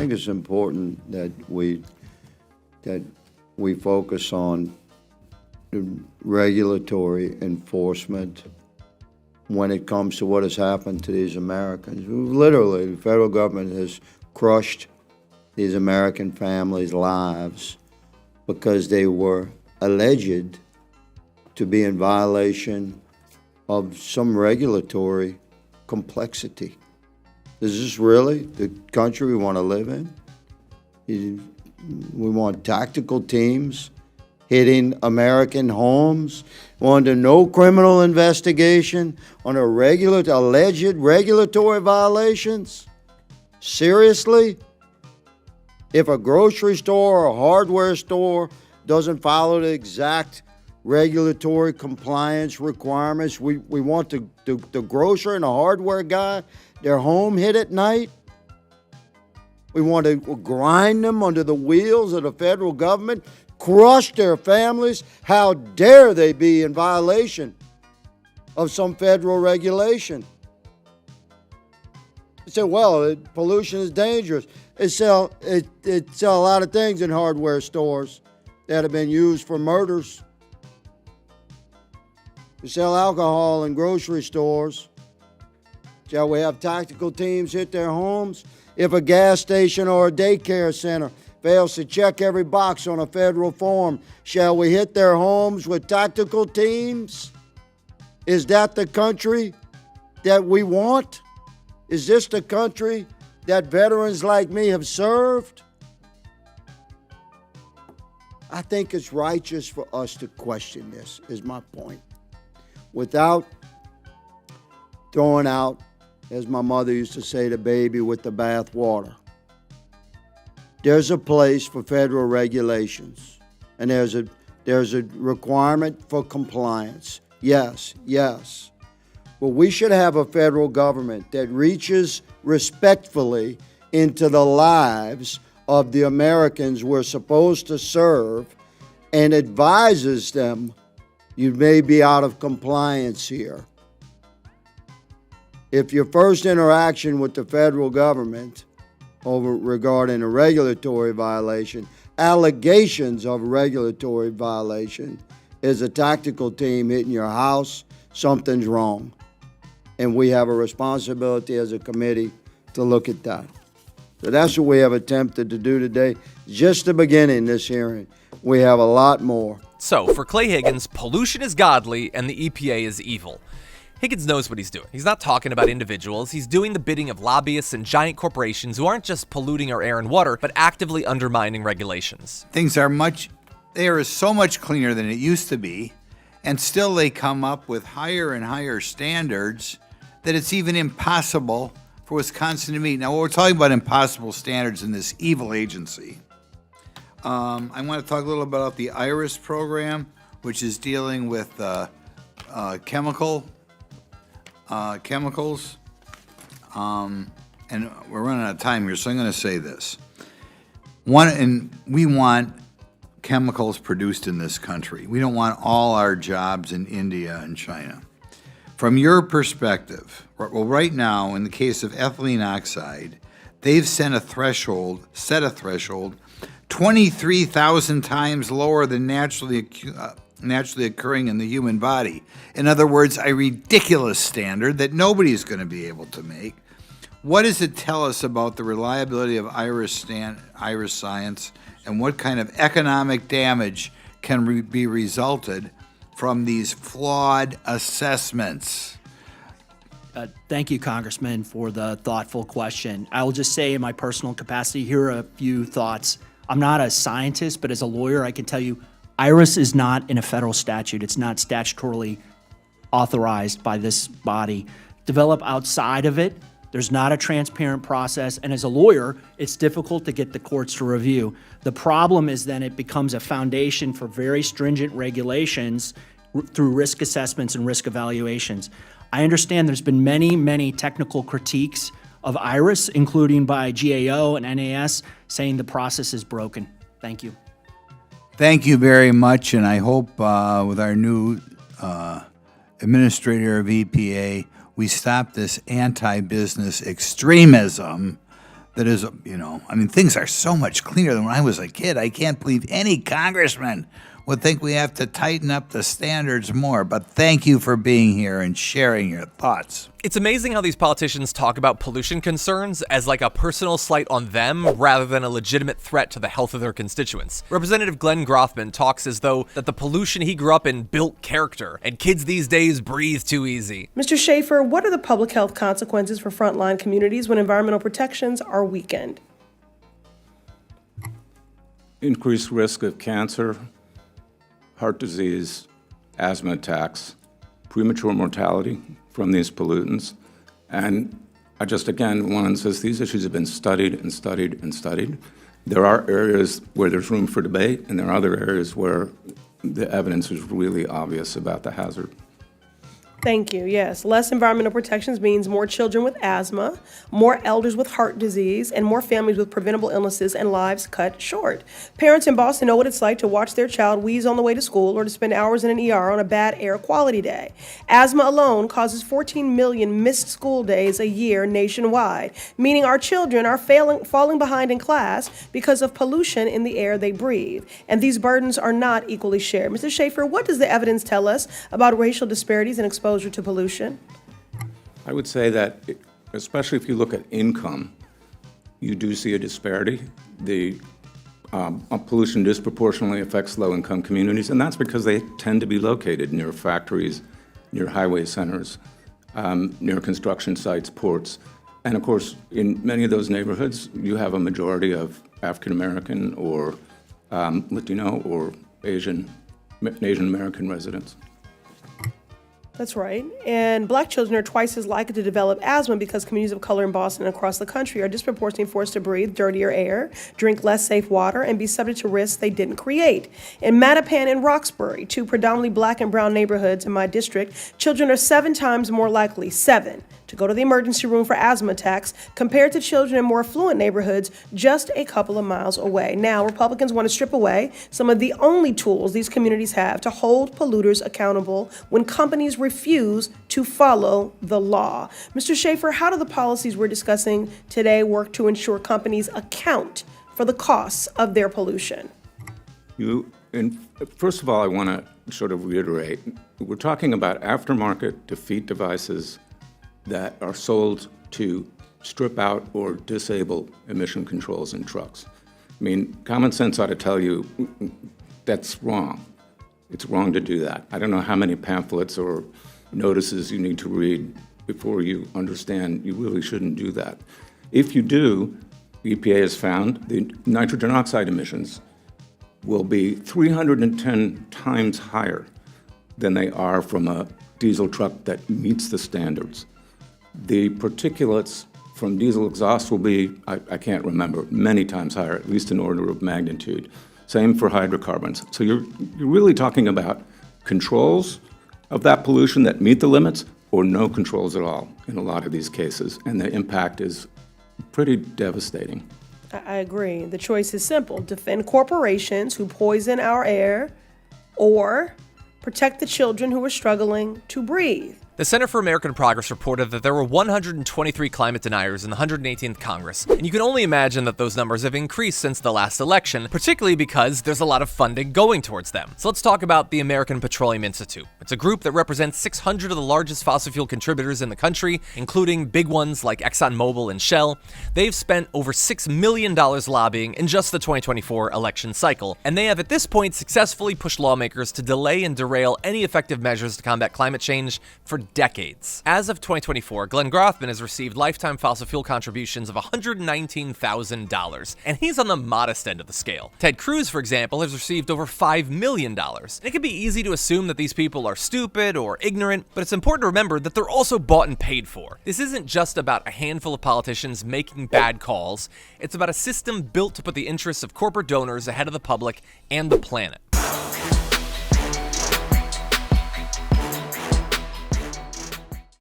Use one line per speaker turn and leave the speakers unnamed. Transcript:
think it's important that we focus on the regulatory enforcement when it comes to what has happened to these Americans. Literally, the federal government has crushed these American families' lives because they were alleged to be in violation of some regulatory complexity. Is this really the country we want to live in? We want tactical teams hitting American homes. We want no criminal investigation on alleged regulatory violations. Seriously? If a grocery store or a hardware store doesn't follow the exact regulatory compliance requirements, we want the grocer and the hardware guy, their home hit at night. We want to grind them under the wheels of the federal government, crush their families. How dare they be in violation of some federal regulation? They say, well, pollution is dangerous. It sell a lot of things in hardware stores that have been used for murders. We sell alcohol in grocery stores. Shall we have tactical teams hit their homes? If a gas station or a daycare center fails to check every box on a federal form, shall we hit their homes with tactical teams? Is that the country that we want? Is this the country that veterans like me have served? I think it's righteous for us to question this, is my point, without throwing out, as my mother used to say, the baby with the bath water. There's a place for federal regulations, and there's a requirement for compliance. Yes. But we should have a federal government that reaches respectfully into the lives of the Americans we're supposed to serve and advises them, you may be out of compliance here. If your first interaction with the federal government regarding a regulatory violation, allegations of regulatory violation, is a tactical team hitting your house, something's wrong. And we have a responsibility as a committee to look at that. So that's what we have attempted to do today. Just the beginning, this hearing. We have a lot more.
So, for Clay Higgins, pollution is godly and the EPA is evil. Higgins knows what he's doing. He's not talking about individuals. He's doing the bidding of lobbyists and giant corporations who aren't just polluting our air and water, but actively undermining regulations.
They are so much cleaner than it used to be, and still they come up with higher and higher standards that it's even impossible for Wisconsin to meet. Now, we're talking about impossible standards in this evil agency. I want to talk a little about the IRIS program, which is dealing with chemicals. And we're running out of time here, so I'm going to say this. We want chemicals produced in this country. We don't want all our jobs in India and China. From your perspective, well, right now, in the case of ethylene oxide, they've set a threshold 23,000 times lower than naturally occurring in the human body. In other words, a ridiculous standard that nobody's going to be able to make. What does it tell us about the reliability of IRIS science, and what kind of economic damage can be resulted from these flawed assessments?
Thank you, Congressman, for the thoughtful question. I will just say in my personal capacity, here are a few thoughts. I'm not a scientist, but as a lawyer, I can tell you IRIS is not in a federal statute. It's not statutorily authorized by this body. Develop outside of it. There's not a transparent process. And as a lawyer, it's difficult to get the courts to review. The problem is then it becomes a foundation for very stringent regulations through risk assessments and risk evaluations. I understand there's been many technical critiques of IRIS, including by GAO and NAS, saying the process is broken. Thank you.
Thank you very much, and I hope with our new administrator of EPA, we stop this anti-business extremism that is, I mean, things are so much cleaner than when I was a kid. I can't believe any congressman would think we have to tighten up the standards more. But thank you for being here and sharing your thoughts.
It's amazing how these politicians talk about pollution concerns as like a personal slight on them rather than a legitimate threat to the health of their constituents. Representative Glenn Grothman talks as though that the pollution he grew up in built character, and kids these days breathe too easy.
Mr. Schaefer, what are the public health consequences for frontline communities when environmental protections are weakened?
Increased risk of cancer, heart disease, asthma attacks, premature mortality from these pollutants. And I just, again, want to insist these issues have been studied and studied and studied. There are areas where there's room for debate, and there are other areas where the evidence is really obvious about the hazard.
Thank you. Yes, less environmental protections means more children with asthma, more elders with heart disease, and more families with preventable illnesses and lives cut short. Parents in Boston know what it's like to watch their child wheeze on the way to school or to spend hours in an ER on a bad air quality day. Asthma alone causes 14 million missed school days a year nationwide, meaning our children are falling behind in class because of pollution in the air they breathe. And these burdens are not equally shared. Mr. Schaefer, what does the evidence tell us about racial disparities and exposure to pollution?
I would say that, especially if you look at income, you do see a disparity. The pollution disproportionately affects low-income communities, and that's because they tend to be located near factories, near highway centers, near construction sites, ports. And of course, in many of those neighborhoods, you have a majority of African-American or Latino or Asian American residents.
That's right. And black children are twice as likely to develop asthma because communities of color in Boston and across the country are disproportionately forced to breathe dirtier air, drink less safe water, and be subject to risks they didn't create. In Mattapan and Roxbury, two predominantly black and brown neighborhoods in my district, children are 7 times more likely, 7, to go to the emergency room for asthma attacks compared to children in more affluent neighborhoods just a couple of miles away. Now, Republicans want to strip away some of the only tools these communities have to hold polluters accountable when companies refuse to follow the law. Mr. Schaefer, how do the policies we're discussing today work to ensure companies account for the costs of their pollution?
First of all, I want to sort of reiterate, we're talking about aftermarket defeat devices that are sold to strip out or disable emission controls in trucks. I mean, common sense ought to tell you that's wrong. It's wrong to do that. I don't know how many pamphlets or notices you need to read before you understand you really shouldn't do that. If you do, the EPA has found the nitrogen oxide emissions will be 310 times higher than they are from a diesel truck that meets the standards. The particulates from diesel exhaust will be, I can't remember, many times higher, at least an order of magnitude. Same for hydrocarbons. So you're really talking about controls of that pollution that meet the limits or no controls at all in a lot of these cases, and the impact is pretty devastating.
I agree. The choice is simple: defend corporations who poison our air, or protect the children who are struggling to breathe.
The Center for American Progress reported that there were 123 climate deniers in the 118th Congress, and you can only imagine that those numbers have increased since the last election, particularly because there's a lot of funding going towards them. So let's talk about the American Petroleum Institute. It's a group that represents 600 of the largest fossil fuel contributors in the country, including big ones like ExxonMobil and Shell. They've spent over $6 million lobbying in just the 2024 election cycle, and they have at this point successfully pushed lawmakers to delay and derail any effective measures to combat climate change for decades. As of 2024, Glenn Grothman has received lifetime fossil fuel contributions of $119,000, and he's on the modest end of the scale. Ted Cruz, for example, has received over $5 million. And it can be easy to assume that these people are stupid or ignorant, but it's important to remember that they're also bought and paid for. This isn't just about a handful of politicians making bad calls. It's about a system built to put the interests of corporate donors ahead of the public and the planet.